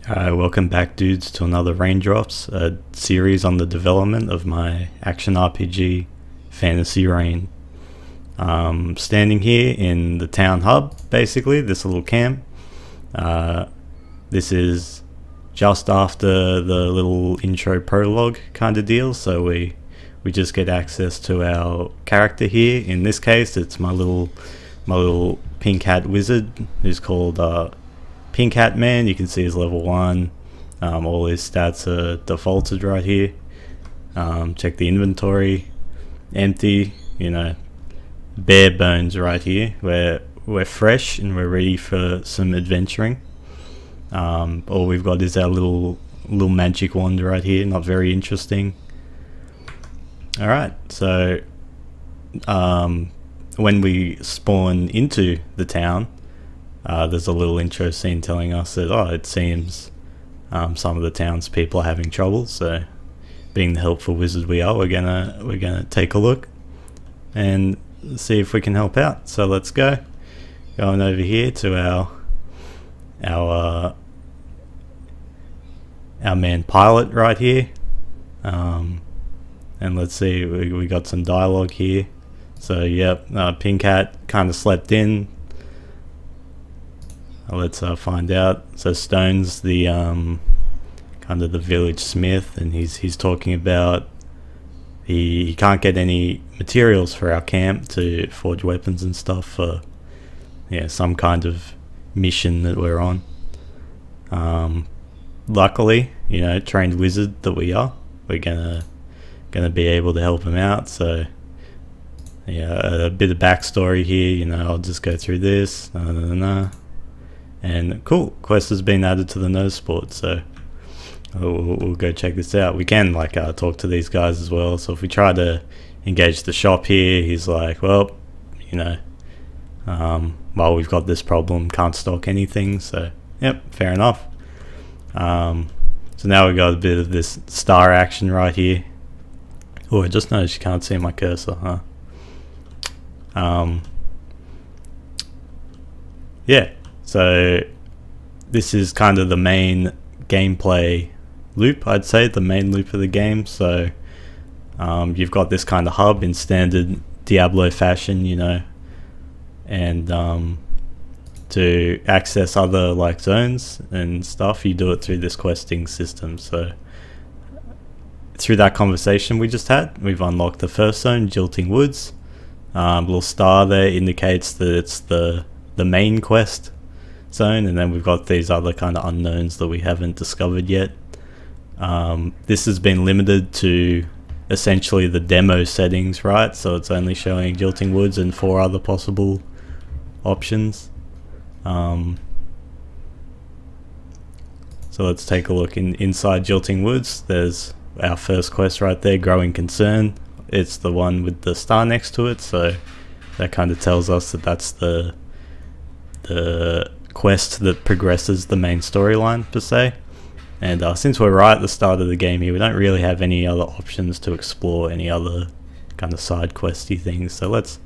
Welcome back, dudes, to another Raindrops, a series on the development of my action RPG Fantasy Reign. Standing here in the town hub, basically, this little camp. This is just after the little intro prologue kind of deal, so we just get access to our character here. In this case, it's my little pink hat wizard, who's called Pink Hat Man. You can see he's level 1. All his stats are defaulted right here. Check the inventory, empty, bare bones right here. We're fresh and we're ready for some adventuring. All we've got is our little magic wand right here, not very interesting. Alright, so when we spawn into the town, there's a little intro scene telling us that it seems some of the townspeople are having trouble. So, being the helpful wizard we are, we're gonna take a look and see if we can help out. So let's go. Going over here to our man pilot right here, and let's see. We got some dialogue here. So yep, Pink Hat kind of slept in. Let's find out. So Stone's the kind of the village smith, and he's talking about he can't get any materials for our camp to forge weapons and stuff for some kind of mission that we're on. Luckily, trained wizard that we are, we're gonna be able to help him out. So a bit of backstory here. I'll just go through this. And cool, quest has been added to the nose sport, so we'll go check this out. We can talk to these guys as well. So if we try to engage the shop here, he's like, well, while we've got this problem, can't stock anything. So yep, fair enough. So now we've got a bit of this star action right here. Oh, I just noticed you can't see my cursor, huh? Yeah. So this is kind of the main gameplay loop, I'd say, the main loop of the game. So you've got this kind of hub in standard Diablo fashion, and to access other zones and stuff, you do it through this questing system. So through that conversation we just had, we've unlocked the first zone, Jilting Woods. Little star there indicates that it's the main quest zone, and then we've got these other kind of unknowns that we haven't discovered yet. This has been limited to essentially the demo settings, right? So it's only showing Jilting Woods and 4 other possible options. So let's take a look inside Jilting Woods. There's our first quest right there, Growing Concern. It's the one with the star next to it, so that kind of tells us that that's the quest that progresses the main storyline per se. And since we're right at the start of the game here, we don't really have any other options to explore any other kind of side questy things. So let's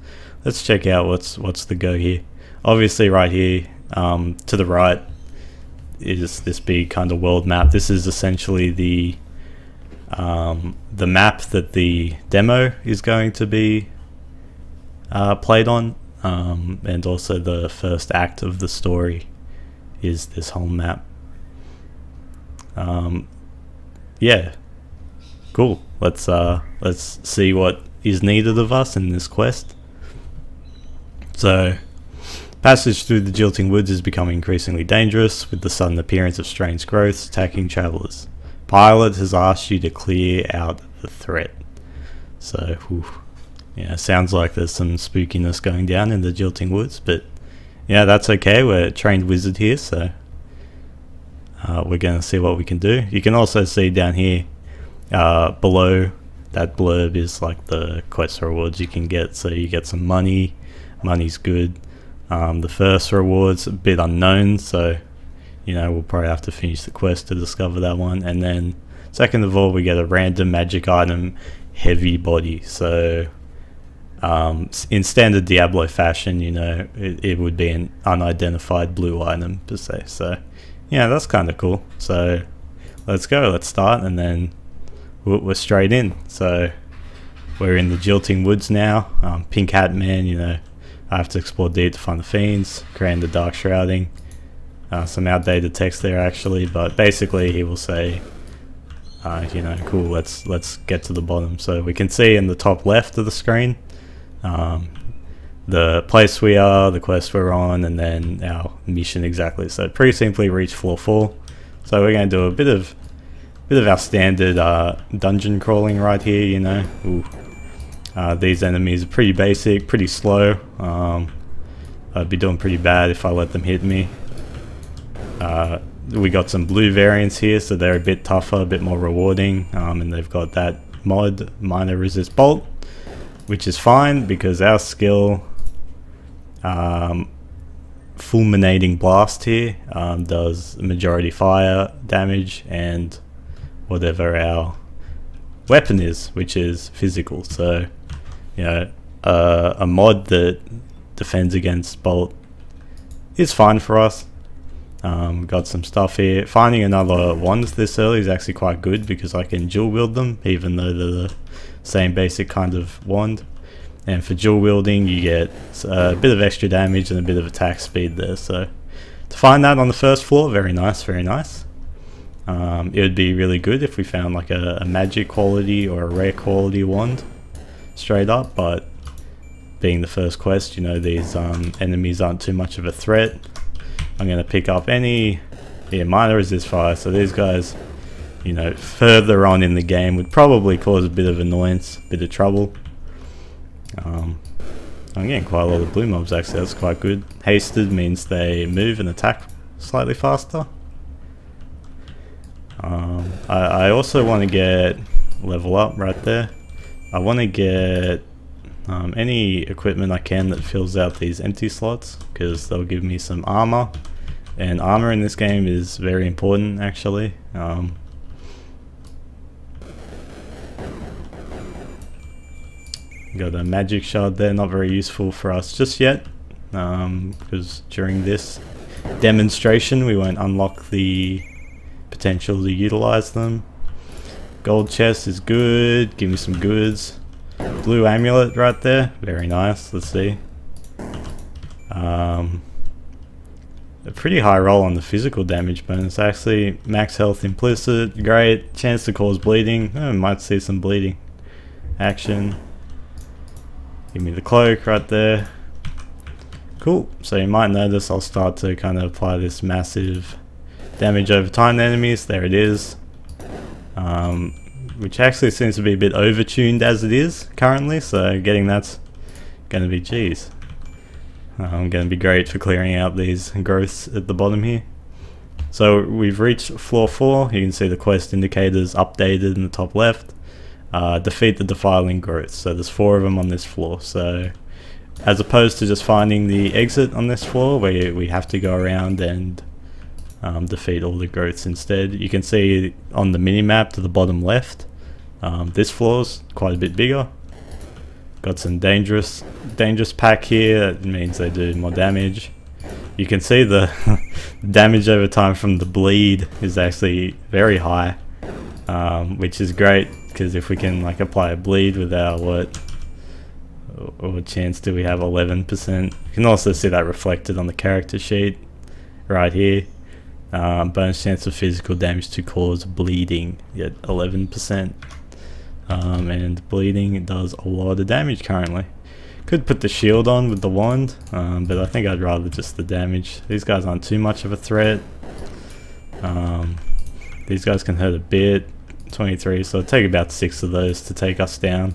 check out what's the go here. Obviously right here to the right is this big kind of world map. This is essentially the map that the demo is going to be played on. And also the first act of the story is this whole map. Yeah, cool. Let's see what is needed of us in this quest. So, passage through the Jilting Woods is becoming increasingly dangerous, with the sudden appearance of strange growths attacking travelers. Pilot has asked you to clear out the threat. So, sounds like there's some spookiness going down in the Jilting Woods, but yeah, that's okay. We're a trained wizard here, so we're going to see what we can do. You can also see down here below that blurb is the quest rewards you can get. So you get some money. Money's good. The first reward's a bit unknown, so we'll probably have to finish the quest to discover that one. And then second of all, we get a random magic item, Heavy Body. So in standard Diablo fashion, it would be an unidentified blue item per se. So yeah, that's kind of cool. So let's go, let's start, and then we're straight in. So we're in the Jilting Woods now. Pink Hat Man, you know, I have to explore deep to find the fiends, creating the dark shrouding. Some outdated text there actually, but basically he will say, you know, cool, let's get to the bottom. So we can see in the top left of the screen the place we are, the quest we're on, and then our mission exactly. So pretty simply reach floor 4. So we're going to do a bit of our standard dungeon crawling right here, you know. Ooh. These enemies are pretty basic, pretty slow. I'd be doing pretty bad if I let them hit me. We got some blue variants here, so they're a bit tougher, a bit more rewarding, and they've got that mod, minor resist bolt, which is fine because our skill, fulminating blast here, does majority fire damage and whatever our weapon is, which is physical. So, you know, a mod that defends against bolt is fine for us. Got some stuff here. Finding another wand this early is actually quite good because I can dual wield them, even though they're the same basic kind of wand. And for dual wielding, you get a bit of extra damage and a bit of attack speed there. So to find that on the first floor, very nice, very nice. It would be really good if we found like a magic quality or a rare quality wand straight up, but being the first quest, you know, these enemies aren't too much of a threat. I'm going to pick up any minor resist fire, so these guys, you know, further on in the game would probably cause a bit of annoyance, a bit of trouble. I'm getting quite a lot of blue mobs actually, that's quite good. Hasted means they move and attack slightly faster. I also want to get level up right there. I want to get any equipment I can that fills out these empty slots, because they'll give me some armor, and armor in this game is very important actually. Got a magic shard there, not very useful for us just yet, because during this demonstration we won't unlock the potential to utilize them. Gold chest is good, give me some goods. Blue amulet right there, very nice. Let's see. A pretty high roll on the physical damage bonus actually. Max health implicit, great. Chance to cause bleeding, might see some bleeding action. Give me the cloak right there. Cool, so you might notice I'll start to kind of apply this massive damage over time to enemies. There it is. Which actually seems to be a bit overtuned as it is currently, so getting that's going to be, geez, going to be great for clearing out these growths at the bottom here. So we've reached floor 4, you can see the quest indicators updated in the top left. Defeat the defiling growths, so there's 4 of them on this floor, so as opposed to just finding the exit on this floor where we have to go around and defeat all the growths instead. You can see on the mini-map to the bottom left, this floor's quite a bit bigger. Got some dangerous pack here, that means they do more damage. You can see the damage over time from the bleed is actually very high, which is great, because if we can like apply a bleed with our what chance do we have? 11%. You can also see that reflected on the character sheet right here. Bonus chance of physical damage to cause bleeding, yet 11%. And bleeding does a lot of damage currently. Could put the shield on with the wand, but I think I'd rather just the damage. These guys aren't too much of a threat. These guys can hurt a bit. 23, so it'll take about 6 of those to take us down.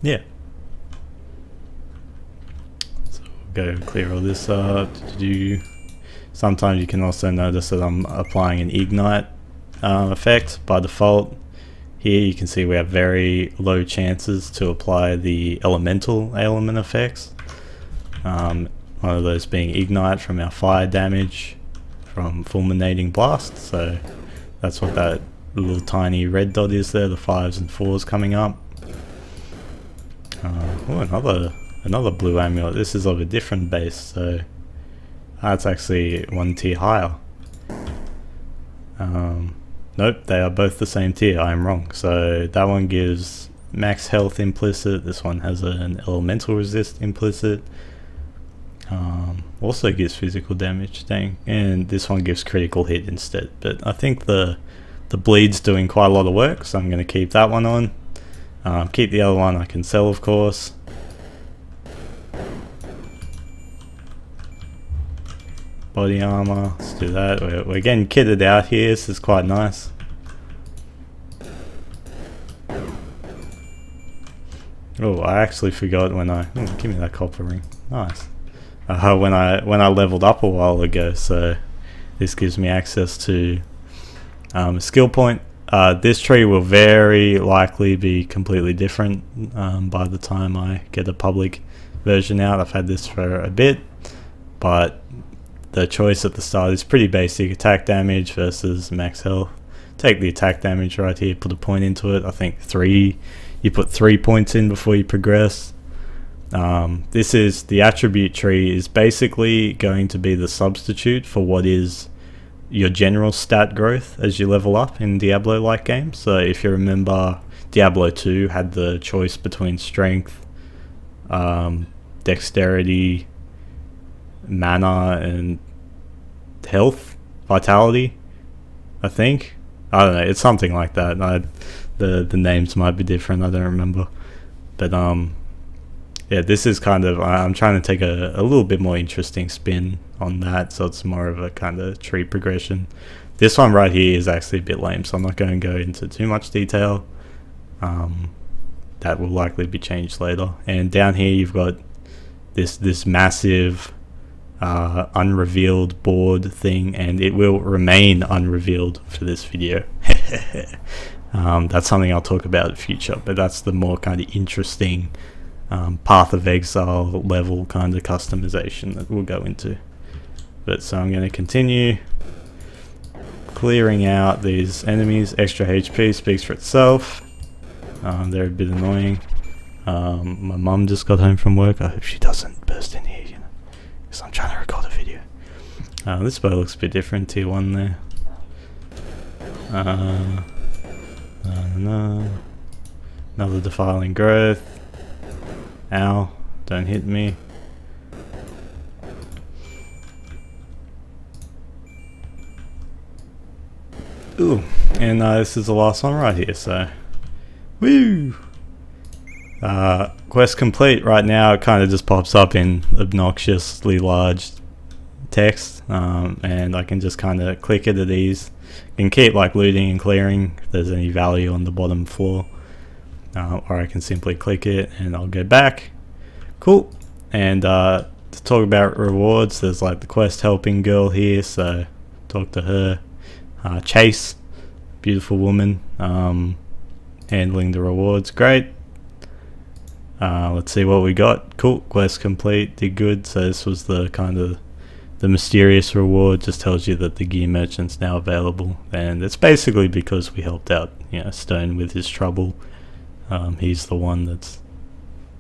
Yeah. So we'll go clear all this up. Sometimes you can also notice that I'm applying an ignite effect by default. Here you can see we have very low chances to apply the elemental ailment effects. One of those being ignite from our fire damage from fulminating blast, so that's what that little tiny red dot is there, the 5s and 4s coming up. Oh, another blue amulet. This is of a different base, so That's actually one tier higher. Nope, they are both the same tier. I am wrong. So that one gives max health implicit. This one has an elemental resist implicit. Also gives physical damage, dang. And this one gives critical hit instead. But I think the bleed's doing quite a lot of work, so I'm going to keep that one on. Keep the other one I can sell, of course. Body armor, let's do that. We're getting kitted out here, this is quite nice. Oh, I actually forgot when I... Oh, give me that copper ring. Nice. When I leveled up a while ago, so this gives me access to a skill point. This tree will very likely be completely different by the time I get a public version out. I've had this for a bit, but the choice at the start is pretty basic: attack damage versus max health. Take the attack damage right here, put a point into it. I think 3, you put 3 points in before you progress. This is the attribute tree, is basically going to be the substitute for what is your general stat growth as you level up in Diablo-like games. So if you remember, Diablo 2 had the choice between strength, dexterity, mana, and health, vitality, I think. I don't know, it's something like that. The names might be different, I don't remember. But yeah, this is kind of, I'm trying to take a little bit more interesting spin on that, so it's more of a kind of tree progression. This one right here is actually a bit lame, so I'm not going to go into too much detail. That will likely be changed later. And down here you've got this massive unrevealed board thing, and it will remain unrevealed for this video. That's something I'll talk about in the future, but that's the more kind of interesting Path of Exile level kind of customization that we'll go into. But so I'm going to continue clearing out these enemies. Extra HP speaks for itself. They're a bit annoying. My mum just got home from work. I hope she doesn't burst in here, you know, because I'm trying to record a video. This bow looks a bit different, tier 1 there. No. Another defiling growth. Ow, don't hit me. Ooh, and this is the last one right here, so woo! Quest complete. Right now it kind of just pops up in obnoxiously large text, and I can just kind of click it at ease. I can keep like looting and clearing if there's any value on the bottom floor. Or I can simply click it and I'll go back. Cool. And to talk about rewards, there's like the quest helping girl here, so talk to her. Chase, beautiful woman, handling the rewards, great. Let's see what we got. Cool, quest complete, did good. So this was the kind of the mysterious reward, just tells you that the gear merchant's now available, and it's basically because we helped out, you know, Stone with his trouble. He's the one that's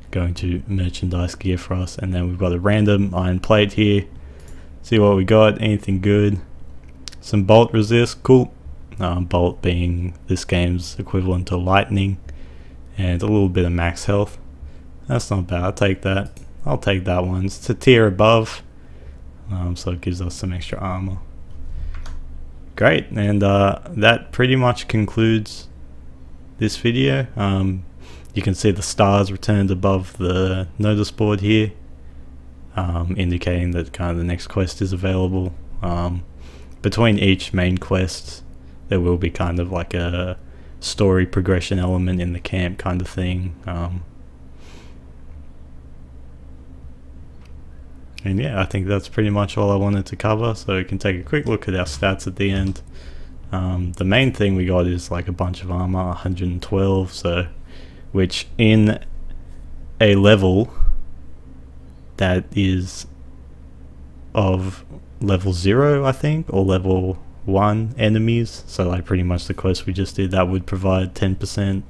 going to merchandise gear for us. And then we've got a random iron plate here. See what we got. Anything good? Some bolt resist, cool. Bolt being this game's equivalent to lightning, and a little bit of max health. That's not bad, I'll take that. I'll take that one. It's a tier above, so it gives us some extra armor. Great, and that pretty much concludes this video. You can see the stars returned above the notice board here, indicating that kind of the next quest is available. Between each main quest there will be kind of like a story progression element in the camp kind of thing. And yeah, I think that's pretty much all I wanted to cover, so we can take a quick look at our stats at the end. The main thing we got is like a bunch of armor, 112, so which in a level that is of level 0, I think, or level 1 enemies, so like pretty much the quest we just did, that would provide 10%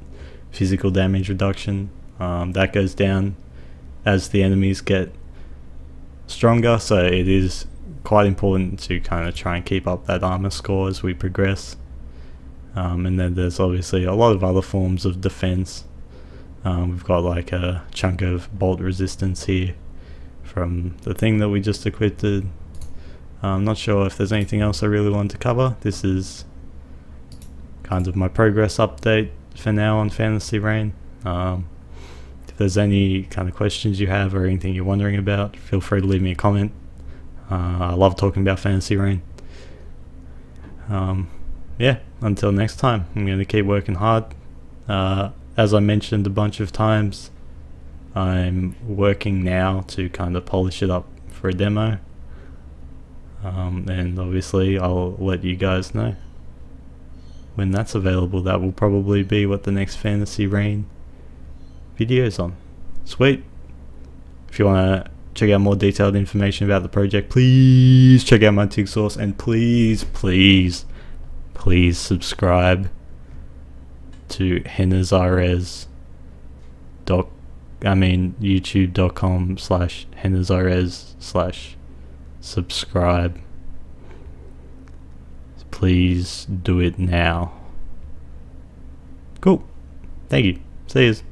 physical damage reduction. That goes down as the enemies get stronger, so it is quite important to kind of try and keep up that armor score as we progress. And then there's obviously a lot of other forms of defense. We've got like a chunk of bolt resistance here from the thing that we just equipped. I'm not sure if there's anything else I really want to cover. This is kind of my progress update for now on Fantasy Reign. If there's any kind of questions you have or anything you're wondering about, feel free to leave me a comment. I love talking about Fantasy Reign. Yeah, until next time, I'm going to keep working hard. As I mentioned a bunch of times, I'm working now to kind of polish it up for a demo. And obviously I'll let you guys know when that's available. That will probably be what the next Fantasy Reign video is on. Sweet. If you want to check out more detailed information about the project, please check out my TIG source, and please subscribe to HenezRS youtube.com/HenezRS/subscribe. Please do it now. Cool. Thank you. See yous.